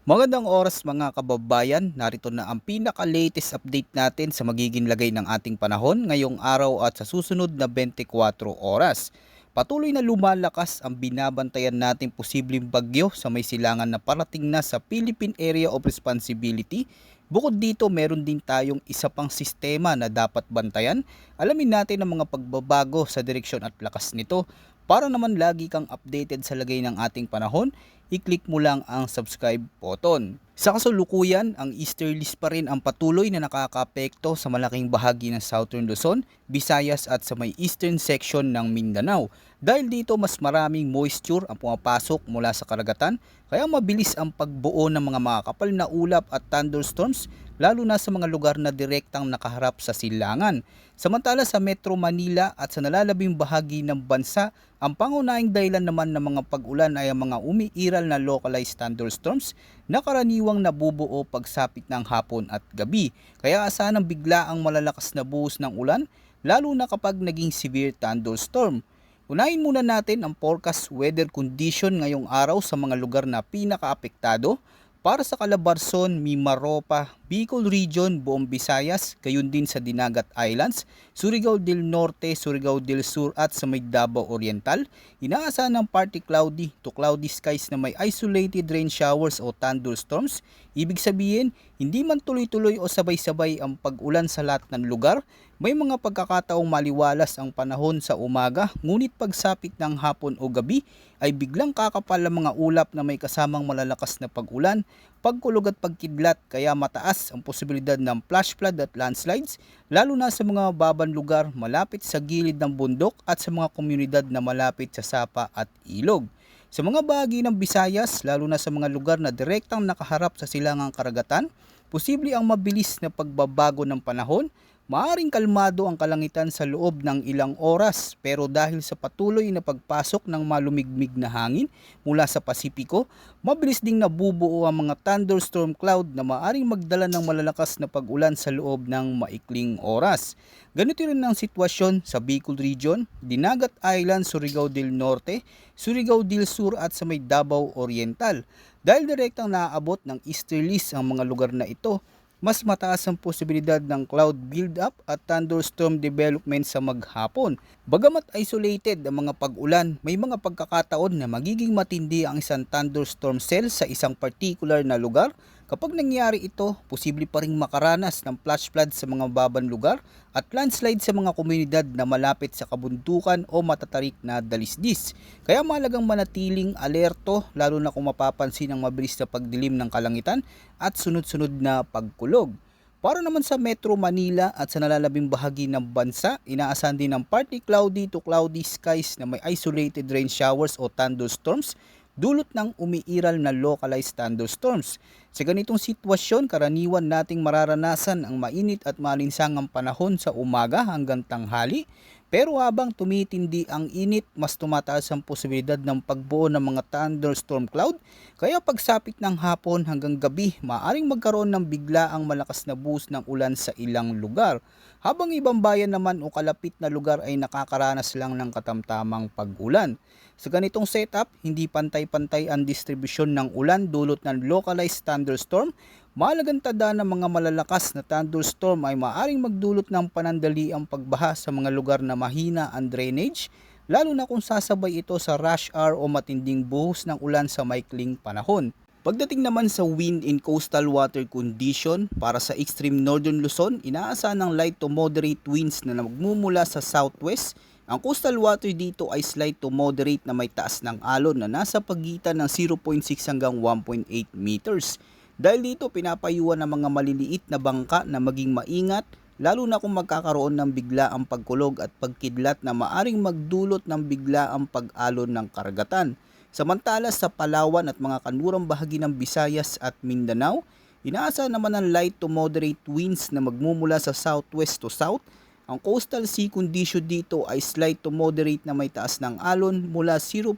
Magandang oras mga kababayan, narito na ang pinaka-latest update natin sa magiging lagay ng ating panahon ngayong araw at sa susunod na 24 oras. Patuloy na lumalakas ang binabantayan nating posibleng bagyo sa may silangan na parating na sa Philippine Area of Responsibility. Bukod dito, meron din tayong isa pang sistema na dapat bantayan. Alamin natin ang mga pagbabago sa direksyon at lakas nito. Para naman lagi kang updated sa lagay ng ating panahon, i-click mo lang ang subscribe button. Sa kasalukuyan, ang easterlies pa rin ang patuloy na nakakaapekto sa malaking bahagi ng Southern Luzon, Visayas at sa may eastern section ng Mindanao. Dahil dito mas maraming moisture ang pumapasok mula sa karagatan, kaya mabilis ang pagbuo ng mga makakapal na ulap at thunderstorms lalo na sa mga lugar na direktang nakaharap sa silangan. Samantala sa Metro Manila at sa nalalabing bahagi ng bansa, ang pangunahing dahilan naman ng mga pag-ulan ay ang mga umiiral na localized thunderstorms na karaniwang nabubuo pagsapit ng hapon at gabi. Kaya asahan ng bigla ang malalakas na buhos ng ulan, lalo na kapag naging severe thunderstorm. Unahin muna natin ang forecast weather condition ngayong araw sa mga lugar na pinakaapektado. Para sa Calabarzon, Mimaropa, Bicol Region, buong Visayas, gayon din sa Dinagat Islands, Surigao del Norte, Surigao del Sur at sa may Davao Oriental, inaasahan ng partly cloudy to cloudy skies na may isolated rain showers o thunderstorms. Ibig sabihin, hindi man tuloy-tuloy o sabay-sabay ang pag-ulan sa lahat ng lugar, may mga pagkakataong maliwalas ang panahon sa umaga, ngunit pagsapit ng hapon o gabi ay biglang kakapal ang mga ulap na may kasamang malalakas na pag-ulan, pagkulog at pagkidlat, kaya mataas ang posibilidad ng flash flood at landslides lalo na sa mga mababang lugar malapit sa gilid ng bundok at sa mga komunidad na malapit sa sapa at ilog. Sa mga bahagi ng Visayas, lalo na sa mga lugar na direktang nakaharap sa silangang karagatan, posible ang mabilis na pagbabago ng panahon. Maaring kalmado ang kalangitan sa loob ng ilang oras, pero dahil sa patuloy na pagpasok ng malumigmig na hangin mula sa Pasipiko, mabilis ding nabubuo ang mga thunderstorm cloud na maaring magdala ng malalakas na pag-ulan sa loob ng maikling oras. Ganito rin ang sitwasyon sa Bicol Region, Dinagat Island, Surigao del Norte, Surigao del Sur at sa may Davao Oriental. Dahil direktang naaabot ng easterlies ang mga lugar na ito, mas mataas ang posibilidad ng cloud build-up at thunderstorm development sa maghapon. Bagamat isolated ang mga pag-ulan, may mga pagkakataon na magiging matindi ang isang thunderstorm cell sa isang particular na lugar. Kapag nangyari ito, posible pa ring makaranas ng flash flood sa mga babang lugar at landslide sa mga komunidad na malapit sa kabundukan o matatarik na dalisdis. Kaya mahalagang manatiling alerto lalo na kung mapapansin ang mabilis na pagdilim ng kalangitan at sunod-sunod na pagkulog. Para naman sa Metro Manila at sa nalalabing bahagi ng bansa, inaasahan din ng partly cloudy to cloudy skies na may isolated rain showers o thunderstorms dulot ng umiiral na localized thunderstorms. Sa ganitong sitwasyon, karaniwan nating mararanasan ang mainit at malinsangang panahon sa umaga hanggang tanghali. Pero habang tumitindi ang init, mas tumataas ang posibilidad ng pagbuo ng mga thunderstorm cloud. Kaya pagsapit ng hapon hanggang gabi, maaring magkaroon ng biglaang malakas na buhos ng ulan sa ilang lugar. Habang ibang bayan naman o kalapit na lugar ay nakakaranas lang ng katamtamang pag-ulan. Sa ganitong setup, hindi pantay-pantay ang distribusyon ng ulan dulot ng localized thunderstorm. Mahalagang tandaan ng mga malalakas na thunderstorm ay maaring magdulot ng panandali ang pagbaha sa mga lugar na mahina ang drainage, lalo na kung sasabay ito sa rush hour o matinding buhos ng ulan sa maikling panahon. Pagdating naman sa wind and coastal water condition, para sa extreme northern Luzon, inaasahan ng light to moderate winds na magmumula sa southwest. Ang coastal water dito ay slight to moderate na may taas ng alon na nasa pagitan ng 0.6 hanggang 1.8 meters. Dahil dito pinapayuhan ng mga maliliit na bangka na maging maingat, lalo na kung magkakaroon ng biglaang pagkulog at pagkidlat na maaring magdulot ng biglaang pag-alon ng karagatan. Samantala sa Palawan at mga kanlurang bahagi ng Visayas at Mindanao, inaasahan naman ng light to moderate winds na magmumula sa southwest to south. Ang coastal sea condition dito ay slight to moderate na may taas ng alon mula 0.6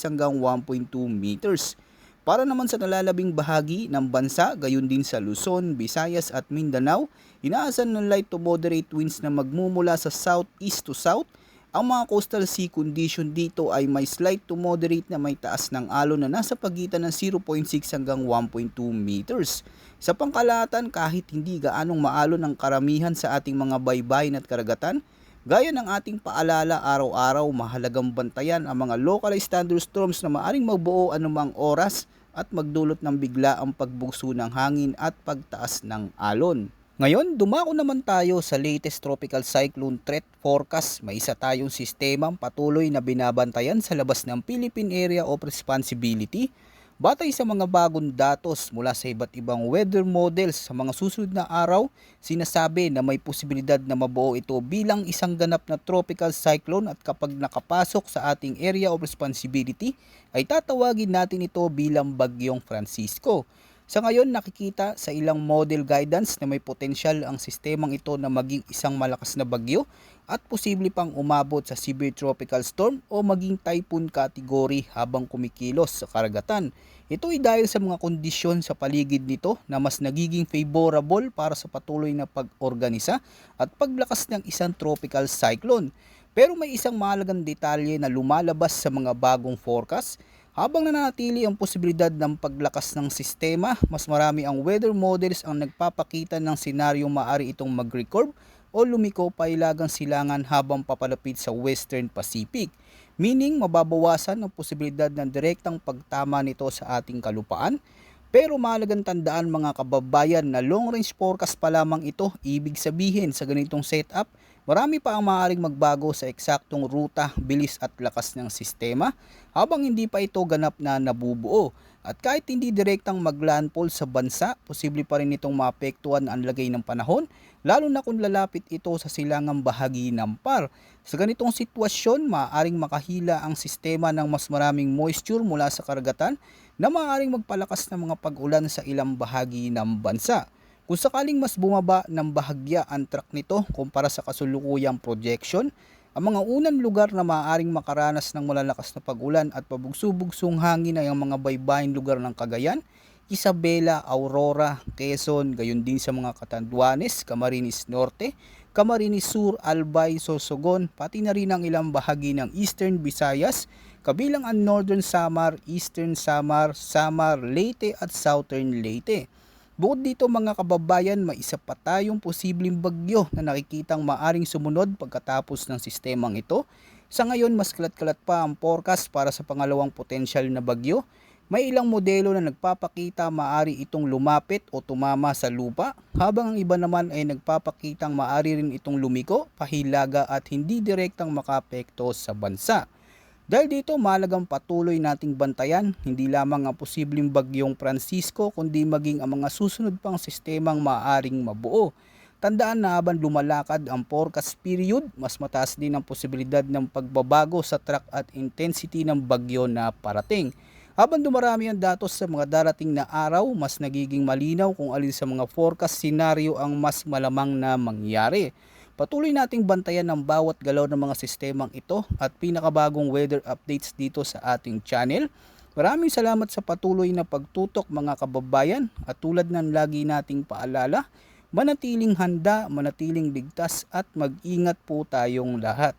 hanggang 1.2 meters. Para naman sa nalalabing bahagi ng bansa, gayon din sa Luzon, Visayas at Mindanao, inaasahan ng light to moderate winds na magmumula sa southeast to south. Ang mga coastal sea condition dito ay may slight to moderate na may taas ng alon na nasa pagitan ng 0.6 hanggang 1.2 meters. Sa pangkalahatan, kahit hindi gaanong maalon ang karamihan sa ating mga baybayin at karagatan, gaya ng ating paalala araw-araw, mahalagang bantayan ang mga localized thunderstorms na maaring magbuo anumang oras at magdulot ng bigla ang pagbugso ng hangin at pagtaas ng alon. Ngayon, dumako naman tayo sa latest tropical cyclone threat forecast. May isa tayong sistemang patuloy na binabantayan sa labas ng Philippine Area of Responsibility. Batay sa mga bagong datos mula sa iba't ibang weather models sa mga susunod na araw, sinasabi na may posibilidad na mabuo ito bilang isang ganap na tropical cyclone at kapag nakapasok sa ating area of responsibility, ay tatawagin natin ito bilang Bagyong Francisco. Sa ngayon, nakikita sa ilang model guidance na may potensyal ang sistemang ito na maging isang malakas na bagyo at posible pang umabot sa severe tropical storm o maging typhoon category habang kumikilos sa karagatan. Ito ay dahil sa mga kondisyon sa paligid nito na mas nagiging favorable para sa patuloy na pag-organisa at paglakas ng isang tropical cyclone. Pero may isang mahalagang detalye na lumalabas sa mga bagong forecast. Habang nananatili ang posibilidad ng paglakas ng sistema, mas marami ang weather models ang nagpapakita ng senaryong maaari itong mag-recurve o lumiko pa ilagang silangan habang papalapit sa Western Pacific. Meaning, mababawasan ang posibilidad ng direktang pagtama nito sa ating kalupaan. Pero mahalagang tandaan mga kababayan na long range forecast pa lamang ito. Ibig sabihin sa ganitong setup, marami pa ang maaaring magbago sa eksaktong ruta, bilis at lakas ng sistema habang hindi pa ito ganap na nabubuo. At kahit hindi direktang maglandfall sa bansa, posible pa rin itong maapektuhan ang lagay ng panahon, lalo na kung lalapit ito sa silangang bahagi ng PAR. Sa ganitong sitwasyon, maaaring makahila ang sistema ng mas maraming moisture mula sa karagatan na maaaring magpalakas ng mga pag-ulan sa ilang bahagi ng bansa. Kung sakaling mas bumaba ng bahagya ang track nito kumpara sa kasulukuyang projection, ang mga unang lugar na maaaring makaranas ng malalakas na pag-ulan at pabugso-bugsong hangin ay ang mga baybaying lugar ng Cagayan, Isabela, Aurora, Quezon, gayon din sa mga Catanduanes, Camarines Norte, Camarines Sur, Albay, Sorsogon, pati na rin ang ilang bahagi ng Eastern Visayas, kabilang ang Northern Samar, Eastern Samar, Samar, Leyte at Southern Leyte. Bukod dito mga kababayan, may isa pa tayong posibleng bagyo na nakikitang maaring sumunod pagkatapos ng sistemang ito. Sa ngayon, mas kalat-kalat pa ang forecast para sa pangalawang potensyal na bagyo. May ilang modelo na nagpapakita maaari itong lumapit o tumama sa lupa, habang ang iba naman ay nagpapakitang maaari rin itong lumiko, pahilaga at hindi direktang makaapekto sa bansa. Dahil dito, mahalagang patuloy nating bantayan hindi lamang ang posibleng bagyong Francisco kundi maging ang mga susunod pang sistemang maaaring mabuo. Tandaan na habang lumalakad ang forecast period, mas mataas din ang posibilidad ng pagbabago sa track at intensity ng bagyo na parating. Habang dumarami ang datos sa mga darating na araw, mas nagiging malinaw kung alin sa mga forecast scenario ang mas malamang na mangyari. Patuloy nating bantayan ang bawat galaw ng mga sistemang ito at pinakabagong weather updates dito sa ating channel. Maraming salamat sa patuloy na pagtutok mga kababayan at tulad ng lagi nating paalala, manatiling handa, manatiling ligtas at mag-ingat po tayong lahat.